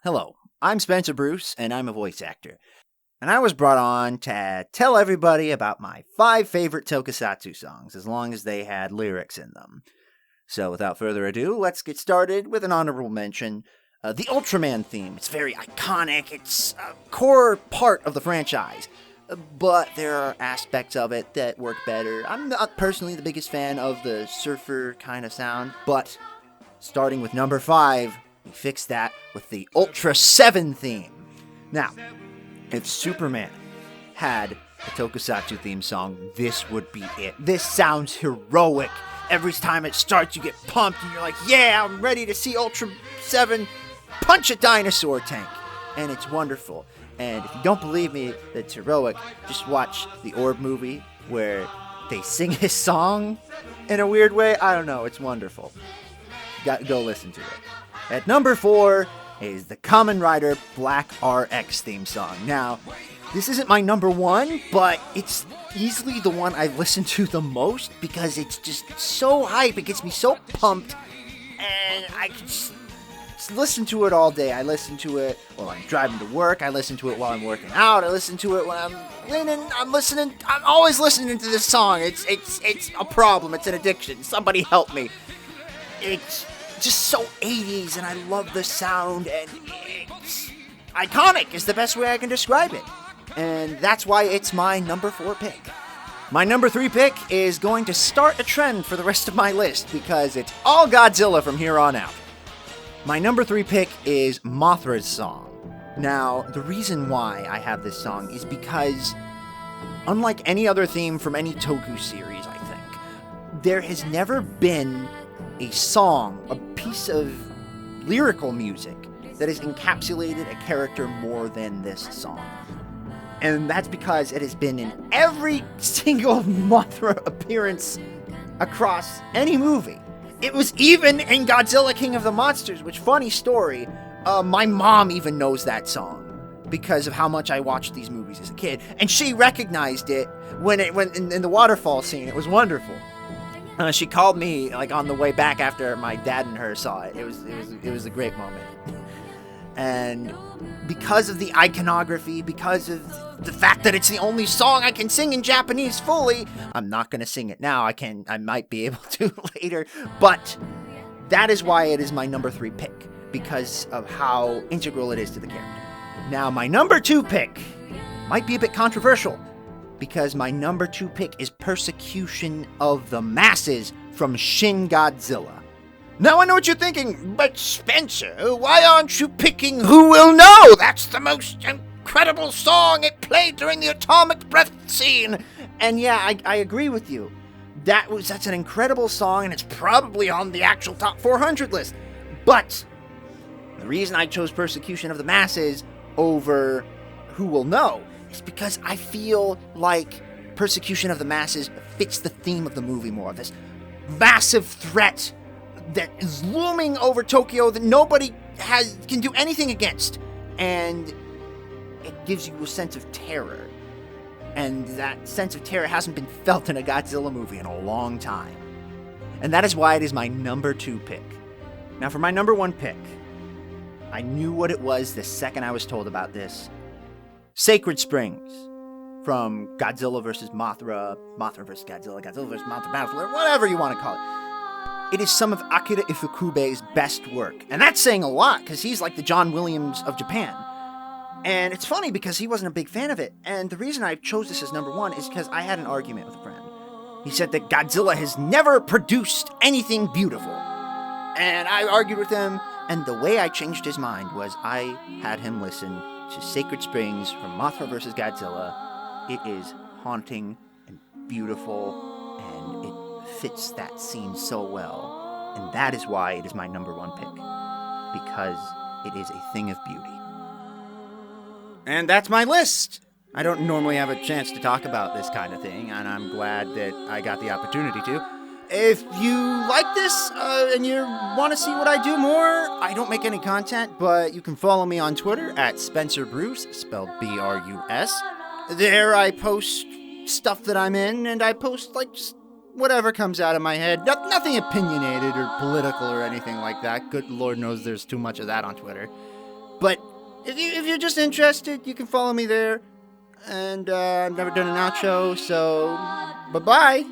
Hello, I'm Spencer Bruce, and I'm a voice actor. And I was brought on to tell everybody about my 5 favorite tokusatsu songs, as long as they had lyrics in them. So without further ado, let's get started with an honorable mention. The Ultraman theme. It's very iconic, it's a core part of the franchise. But there are aspects of it that work better. I'm not personally the biggest fan of the surfer kind of sound, but starting with number 5, we fixed that with the Ultra 7 theme. Now, if Superman had a tokusatsu theme song, this would be it. This sounds heroic. Every time it starts, you get pumped, and you're like, yeah, I'm ready to see Ultra 7 punch a dinosaur tank. And it's wonderful. And if you don't believe me that it's heroic, just watch the Orb movie where they sing his song in a weird way. I don't know, it's wonderful. Go listen to it. At number 4 is the Kamen Rider Black RX theme song. Now, this isn't my number 1, but it's easily the one I've listened to the most because it's just so hype. It gets me so pumped, and I can just listen to it all day. I listen to it while I'm driving to work. I listen to it while I'm working out. I listen to it when I'm cleaning. I'm always listening to this song. It's a problem. It's an addiction. Somebody help me. It's just so 80s, and I love the sound, and it's iconic is the best way I can describe it. And that's why it's my number 4 pick. My number 3 pick is going to start a trend for the rest of my list because it's all Godzilla from here on out. My number 3 pick is Mothra's song. Now, the reason why I have this song is because, unlike any other theme from any Toku series, I think, there has never been a song, a piece of lyrical music that has encapsulated a character more than this song. And that's because it has been in every single Mothra appearance across any movie. It was even in Godzilla King of the Monsters, which, funny story, my mom even knows that song because of how much I watched these movies as a kid. And she recognized it when in the waterfall scene. It was wonderful. She called me like on the way back after my dad and her saw it. It was a great moment. And because of the iconography, because of the fact that it's the only song I can sing in Japanese fully, I'm not going to sing it now. I might be able to later, but that is why it is my number 3 pick, because of how integral it is to the character. Now, my number 2 pick might be a bit controversial, because my number 2 pick is Persecution of the Masses from Shin Godzilla. Now I know what you're thinking, but Spencer, why aren't you picking Who Will Know? That's the most incredible song. It played during the atomic breath scene. And yeah, I agree with you. That's an incredible song, and it's probably on the actual top 400 list. But the reason I chose Persecution of the Masses over Who Will Know is because I feel like Persecution of the Masses fits the theme of the movie more. This massive threat that is looming over Tokyo that nobody can do anything against. And it gives you a sense of terror. And that sense of terror hasn't been felt in a Godzilla movie in a long time. And that is why it is my number 2 pick. Now for my number 1 pick, I knew what it was the second I was told about this. Sacred Springs from Godzilla vs. Mothra, Mothra vs. Godzilla, Godzilla vs. Mothra Battlefield, whatever you want to call it. It is some of Akira Ifukube's best work. And that's saying a lot, because he's like the John Williams of Japan. And it's funny because he wasn't a big fan of it. And the reason I chose this as number 1 is because I had an argument with a friend. He said that Godzilla has never produced anything beautiful. And I argued with him, and the way I changed his mind was I had him listen to Sacred Springs from Mothra vs. Godzilla. It is haunting and beautiful, and it fits that scene so well. And that is why it is my number 1 pick, because it is a thing of beauty. And that's my list. I don't normally have a chance to talk about this kind of thing, and I'm glad that I got the opportunity to. If you like this and you want to see what I do more, I don't make any content, but you can follow me on Twitter at Spencer Bruce, spelled B-R-U-S. There I post stuff that I'm in, and I post like just whatever comes out of my head. Nothing opinionated or political or anything like that. Good Lord knows there's too much of that on Twitter. But if you're just interested, you can follow me there. And I've never done an outro, so bye-bye.